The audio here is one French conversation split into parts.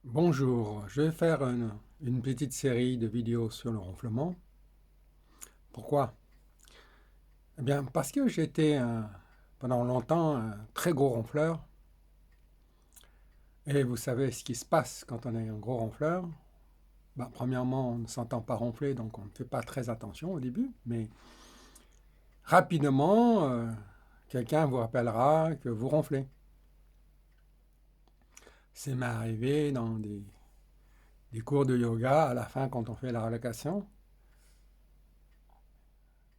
Bonjour, je vais faire une petite série de vidéos sur le ronflement. Pourquoi? Eh bien, parce que j'étais pendant longtemps un très gros ronfleur. Et vous savez ce qui se passe quand on est un gros ronfleur. Bah, premièrement, on ne s'entend pas ronfler, donc on ne fait pas très attention au début. Mais rapidement, quelqu'un vous rappellera que vous ronflez. C'est m'est arrivé dans des cours de yoga à la fin quand on fait la relaxation,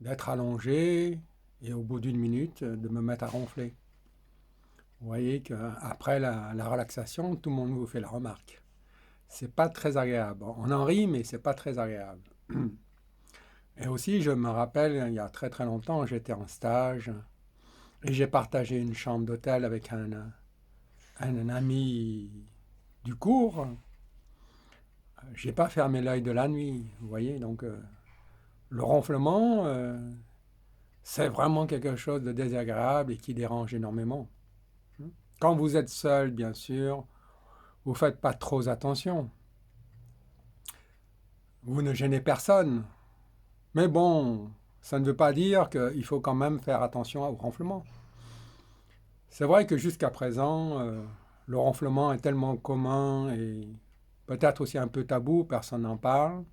d'être allongé et au bout d'une minute de me mettre à ronfler. Vous voyez qu'après la relaxation, tout le monde vous fait la remarque. C'est pas très agréable. On en rit, mais c'est pas très agréable. Et aussi, je me rappelle, il y a très très longtemps, j'étais en stage et j'ai partagé une chambre d'hôtel avec un ami du cours. J'ai pas fermé l'œil de la nuit, vous voyez. Donc, le ronflement, c'est vraiment quelque chose de désagréable et qui dérange énormément. Quand vous êtes seul, bien sûr, vous faites pas trop attention. Vous ne gênez personne. Mais bon, ça ne veut pas dire qu'il faut quand même faire attention au ronflement. C'est vrai que jusqu'à présent, le ronflement est tellement commun et peut-être aussi un peu tabou, personne n'en parle.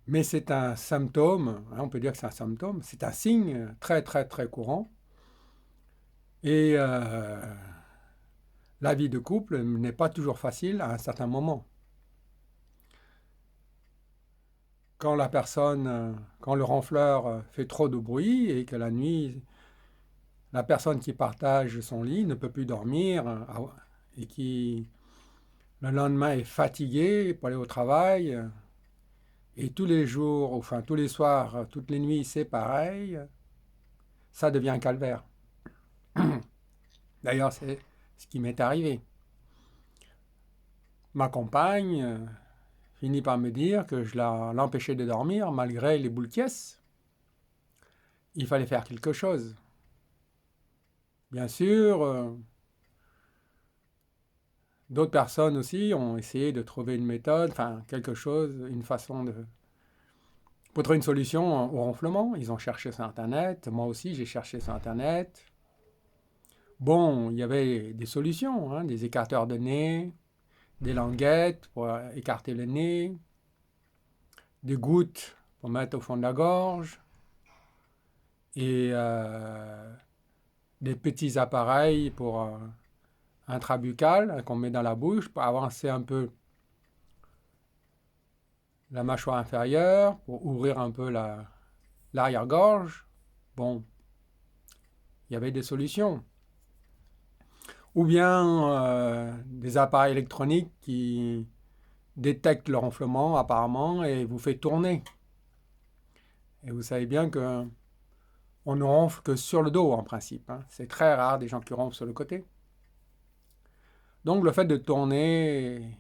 Mais c'est un symptôme, hein, on peut dire que c'est un symptôme, c'est un signe très très très courant. Et la vie de couple n'est pas toujours facile à un certain moment. Quand le ronfleur fait trop de bruit et que la nuit, la personne qui partage son lit ne peut plus dormir et qui le lendemain est fatigué pour aller au travail et tous les jours, enfin tous les soirs, toutes les nuits, c'est pareil, ça devient un calvaire. D'ailleurs, c'est ce qui m'est arrivé. Ma compagne finit par me dire que l'empêchais de dormir malgré les boules caisses. Il fallait faire quelque chose. Bien sûr, d'autres personnes aussi ont essayé de trouver une méthode, enfin quelque chose, une façon de... Pour trouver une solution au ronflement. Ils ont cherché sur Internet, moi aussi j'ai cherché sur Internet. Bon, il y avait des solutions, hein, des écarteurs de nez, des languettes pour écarter le nez, des gouttes pour mettre au fond de la gorge, et des petits appareils pour intrabuccal qu'on met dans la bouche pour avancer un peu la mâchoire inférieure, pour ouvrir un peu l'arrière-gorge. Bon, il y avait des solutions. Ou bien des appareils électroniques qui détectent le ronflement apparemment et vous fait tourner. Et vous savez bien que on ne ronfle que sur le dos en principe, hein. C'est très rare des gens qui ronflent sur le côté. Donc le fait de tourner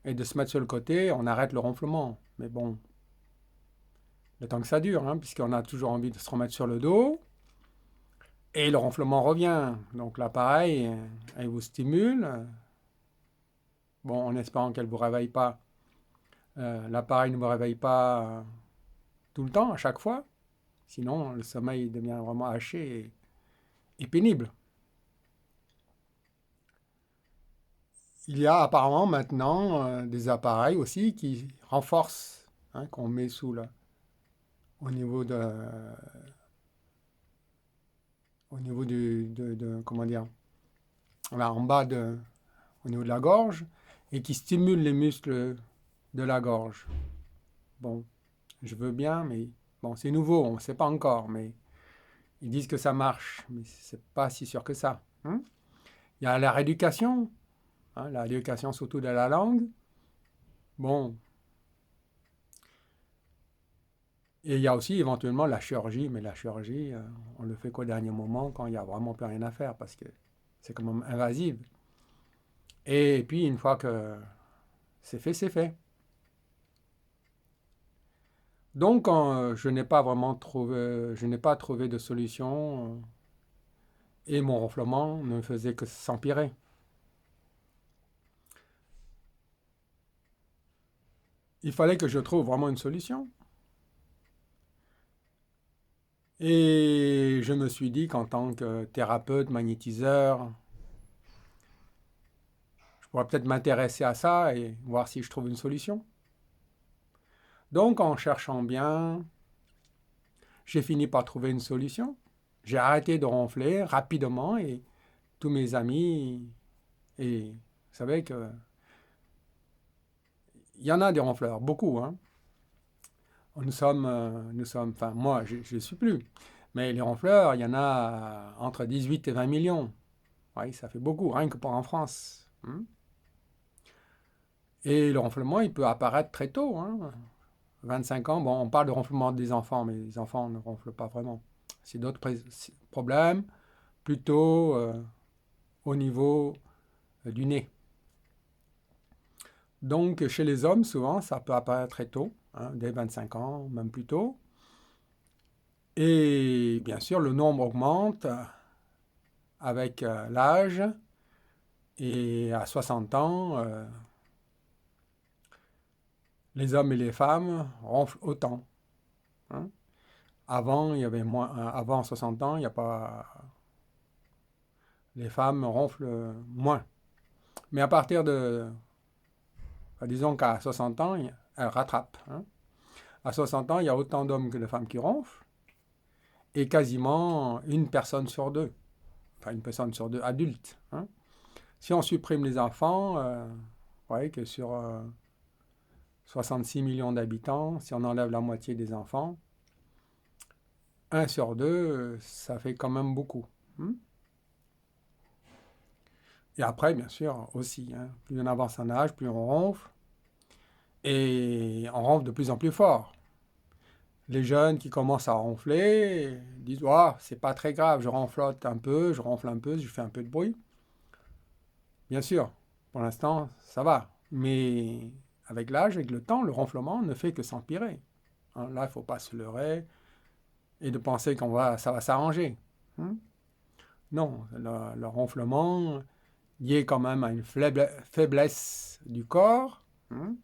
et de se mettre sur le côté, on arrête le ronflement. Mais bon, le temps que ça dure, hein, puisqu'on a toujours envie de se remettre sur le dos. Et le ronflement revient. Donc l'appareil, elle vous stimule. Bon, en espérant qu'elle ne vous réveille pas. L'appareil ne vous réveille pas tout le temps, à chaque fois. Sinon, le sommeil devient vraiment haché et pénible. Il y a apparemment maintenant des appareils aussi qui renforcent, hein, qu'on met au niveau au niveau comment dire, là, en bas au niveau de la gorge et qui stimulent les muscles de la gorge. Bon, je veux bien, mais bon, c'est nouveau, on ne sait pas encore, mais ils disent que ça marche, mais c'est pas si sûr que ça, hein. Il y a la rééducation, hein, la rééducation surtout de la langue. Bon, et il y a aussi éventuellement la chirurgie, mais la chirurgie, on le fait qu'au dernier moment quand il n'y a vraiment plus rien à faire parce que c'est quand même invasif. Et puis une fois que c'est fait, c'est fait. Donc je n'ai pas trouvé de solution et mon ronflement ne faisait que s'empirer. il fallait que je trouve vraiment une solution. Et je me suis dit qu'en tant que thérapeute, magnétiseur, je pourrais peut-être m'intéresser à ça et voir si je trouve une solution. Donc, en cherchant bien, j'ai fini par trouver une solution. J'ai arrêté de ronfler rapidement et tous mes amis, et vous savez que il y en a des ronfleurs, beaucoup, hein. Enfin moi, je ne suis plus. Mais les ronfleurs, il y en a entre 18 et 20 millions. Oui, ça fait beaucoup, rien que pour en France. Hein. Et le ronflement, il peut apparaître très tôt. Hein. 25 ans, bon, on parle de ronflement des enfants, mais les enfants ne ronflent pas vraiment. C'est d'autres problèmes, plutôt au niveau du nez. Donc, chez les hommes, souvent, ça peut apparaître très tôt, hein, dès 25 ans, même plus tôt. Et bien sûr, le nombre augmente avec l'âge. Et à 60 ans, les hommes et les femmes ronflent autant. Hein. Avant, il y avait moins, avant 60 ans, il y a pas, les femmes ronflent moins. Mais à partir de, disons qu'à 60 ans, elles rattrapent. Hein. À 60 ans, il y a autant d'hommes que de femmes qui ronflent. Et quasiment une personne sur deux. Enfin, une personne sur deux adultes. Hein. Si on supprime les enfants, vous voyez que sur 66 millions d'habitants, si on enlève la moitié des enfants, un sur deux, ça fait quand même beaucoup. Hein. Et après, bien sûr, aussi, hein, plus on avance en âge, plus on ronfle. Et on ronfle de plus en plus fort. Les jeunes qui commencent à ronfler disent oh, c'est pas très grave, je ronflote un peu, je ronfle un peu, je fais un peu de bruit. Bien sûr, pour l'instant, ça va. Mais avec l'âge, avec le temps, le ronflement ne fait que s'empirer. Hein, là, il ne faut pas se leurrer et de penser ça va s'arranger. Hein. Non, le ronflement lié quand même à une faiblesse du corps, hein,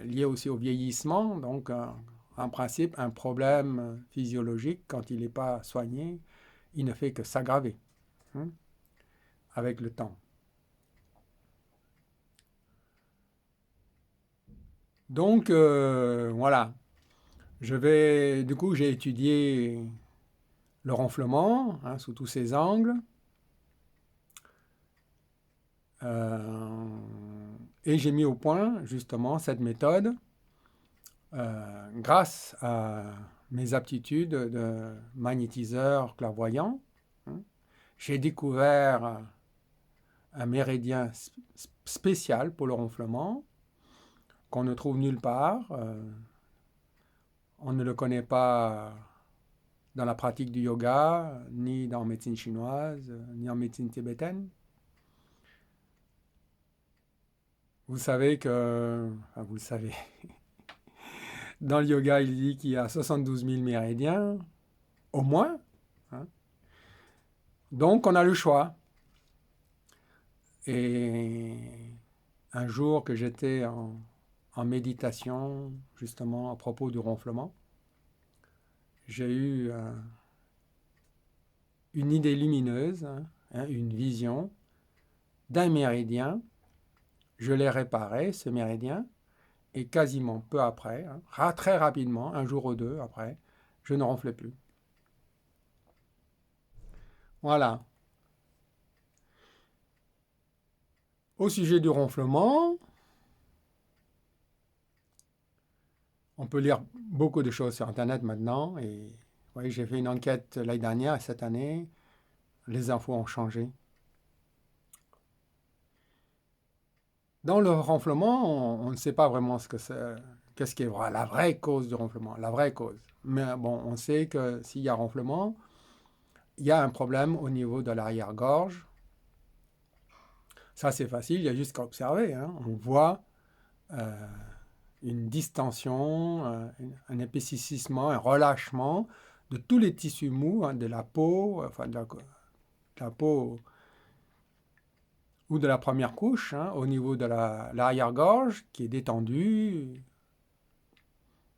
lié aussi au vieillissement, donc en principe, un problème physiologique, quand il n'est pas soigné, il ne fait que s'aggraver hein, avec le temps. Donc, voilà. Du coup, j'ai étudié le ronflement hein, sous tous ses angles. Euh, et j'ai mis au point justement cette méthode grâce à mes aptitudes de magnétiseur clairvoyant. Hein. J'ai découvert un méridien spécial pour le ronflement qu'on ne trouve nulle part. On ne le connaît pas dans la pratique du yoga, ni dans la médecine chinoise, ni en médecine tibétaine. Vous savez que, enfin vous le savez, dans le yoga, il dit qu'il y a 72 000 méridiens, au moins. Hein. Donc, on a le choix. Et un jour que j'étais en méditation, justement, à propos du ronflement, j'ai eu une idée lumineuse, hein, une vision d'un méridien. Je l'ai réparé, ce méridien, et quasiment peu après, hein, très rapidement, un jour ou deux après, je ne ronflais plus. Voilà. Au sujet du ronflement, on peut lire beaucoup de choses sur Internet maintenant. Et oui, j'ai fait une enquête l'année dernière et cette année, les infos ont changé. Dans le ronflement, on ne sait pas vraiment ce que c'est, qu'est-ce qui est la vraie cause du ronflement, la vraie cause. Mais bon, on sait que s'il y a ronflement, il y a un problème au niveau de l'arrière-gorge. Ça, c'est facile, il y a juste qu'à observer. Hein. On voit une distension, un épaississement, un relâchement de tous les tissus mous, hein, de la peau, enfin de la peau ou de la première couche, hein, au niveau de l'arrière-gorge qui est détendue,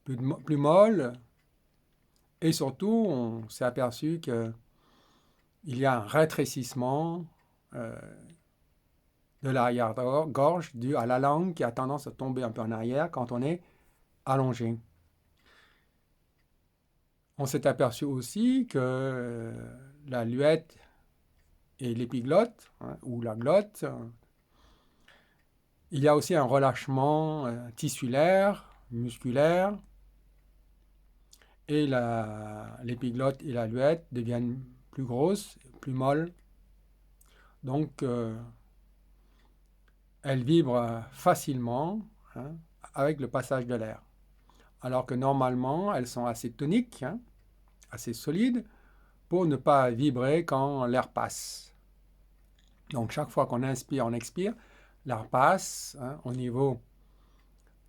plus molle. Et surtout, on s'est aperçu qu'il y a un rétrécissement de l'arrière-gorge dû à la langue qui a tendance à tomber un peu en arrière quand on est allongé. On s'est aperçu aussi que la luette et l'épiglotte, hein, ou la glotte, il y a aussi un relâchement tissulaire, musculaire, et l'épiglotte et la luette deviennent plus grosses, plus molles. Donc, elles vibrent facilement, hein, avec le passage de l'air. Alors que normalement, elles sont assez toniques, hein, assez solides, pour ne pas vibrer quand l'air passe. Donc, chaque fois qu'on inspire, on expire, l'air passe, hein, au niveau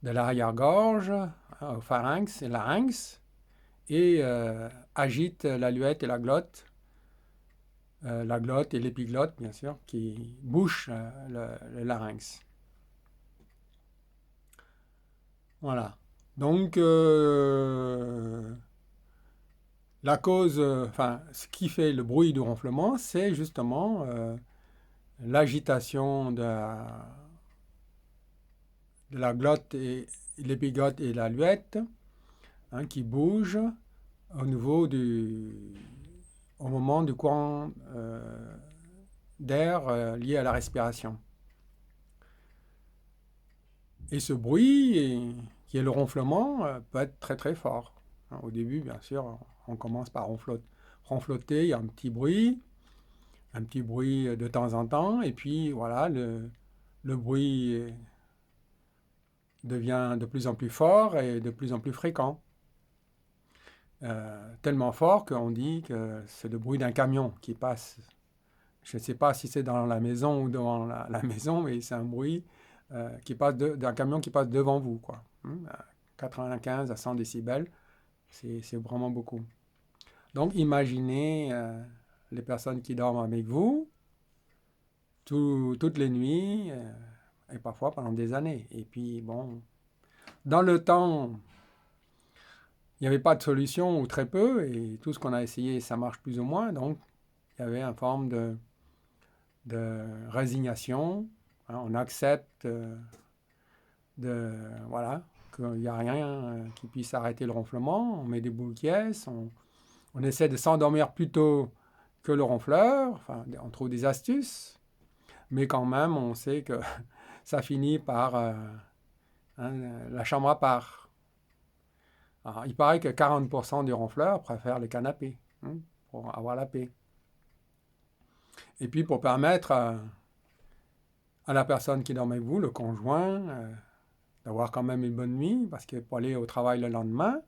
de l'arrière-gorge, hein, au pharynx et larynx, et agite la luette et la glotte et l'épiglotte, bien sûr, qui bouchent le larynx. Voilà. Donc, la cause, enfin, ce qui fait le bruit du ronflement, c'est justement l'agitation de la glotte et l'épiglotte et la luette, hein, qui bougent au moment du courant d'air lié à la respiration. Et ce bruit, qui est le ronflement, peut être très très fort. Au début, bien sûr, on commence par ronfloter, il y a un petit bruit de temps en temps, et puis voilà, le bruit devient de plus en plus fort et de plus en plus fréquent. Tellement fort qu'on dit que c'est le bruit d'un camion qui passe. Je ne sais pas si c'est dans la maison ou devant la maison, mais c'est un bruit d'un camion qui passe devant vous, quoi. 95 à 100 décibels, c'est vraiment beaucoup. Donc imaginez les personnes qui dorment avec vous toutes les nuits et parfois pendant des années. Et puis bon, dans le temps, il n'y avait pas de solution ou très peu, et tout ce qu'on a essayé, ça marche plus ou moins. Donc il y avait une forme de résignation. Hein, on accepte voilà, qu'il n'y a rien qui puisse arrêter le ronflement. On met des boules qui on essaie de s'endormir plus tôt que le ronfleur. Enfin, on trouve des astuces. Mais quand même, on sait que ça finit par hein, la chambre à part. Alors, il paraît que 40% des ronfleurs préfèrent les canapés, hein, pour avoir la paix. Et puis pour permettre à la personne qui dort avec vous, le conjoint, d'avoir quand même une bonne nuit, parce que pour aller au travail le lendemain,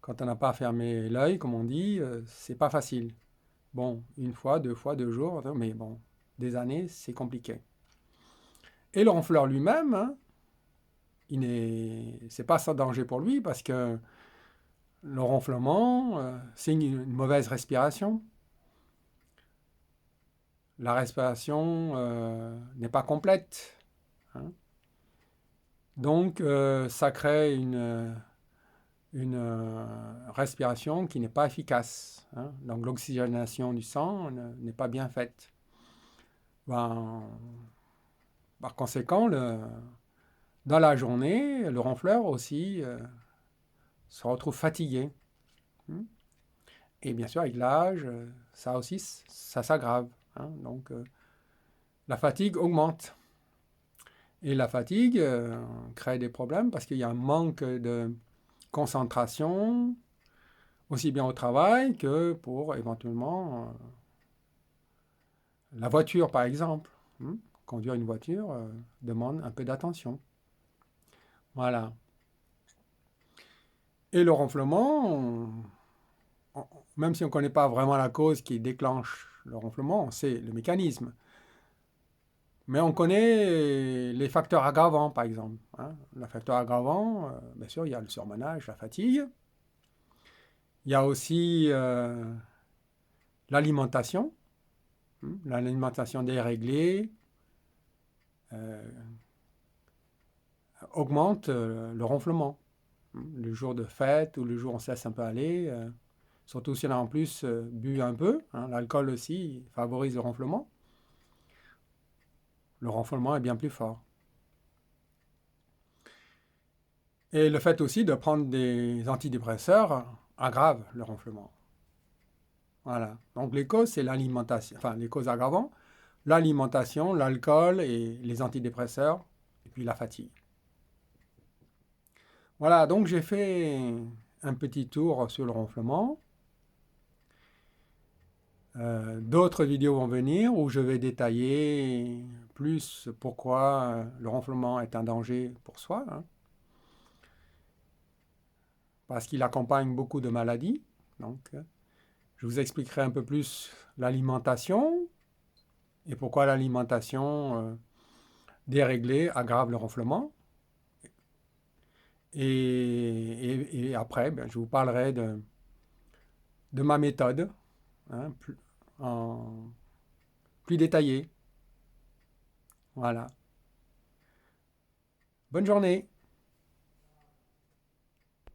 quand on n'a pas fermé l'œil, comme on dit, c'est pas facile. Bon, une fois, 2 jours, mais bon, des années, c'est compliqué. Et le ronfleur lui-même, hein, c'est pas sans danger pour lui, parce que le ronflement, c'est une mauvaise respiration. La respiration n'est pas complète, hein. Donc, ça crée une respiration qui n'est pas efficace, hein. Donc, l'oxygénation du sang n'est pas bien faite. Ben, par conséquent, dans la journée, le ronfleur aussi se retrouve fatigué. Et bien sûr, avec l'âge, ça aussi, ça s'aggrave, hein. Donc, la fatigue augmente. Et la fatigue crée des problèmes parce qu'il y a un manque de concentration, aussi bien au travail que pour éventuellement la voiture, par exemple. Conduire une voiture demande un peu d'attention. Voilà. Et le ronflement, même si on ne connaît pas vraiment la cause qui déclenche le ronflement, on sait le mécanisme. Mais on connaît les facteurs aggravants, par exemple, hein. Le facteur aggravant, bien sûr, il y a le surmenage, la fatigue. Il y a aussi l'alimentation. L'alimentation déréglée augmente le ronflement. le jour de fête ou le jour où on se laisse un peu aller. Surtout si on a en plus bu un peu. L'alcool aussi favorise le ronflement. Le ronflement est bien plus fort. Et le fait aussi de prendre des antidépresseurs aggrave le ronflement. Voilà. Donc les causes, c'est l'alimentation. Enfin, les causes aggravantes, l'alimentation, l'alcool et les antidépresseurs, et puis la fatigue. Voilà, donc j'ai fait un petit tour sur le ronflement. D'autres vidéos vont venir où je vais détailler plus pourquoi le ronflement est un danger pour soi, parce qu'il accompagne beaucoup de maladies. Donc, je vous expliquerai un peu plus l'alimentation et pourquoi l'alimentation déréglée aggrave le ronflement. Et après, ben, je vous parlerai de ma méthode, plus, plus détaillée. Voilà. Bonne journée.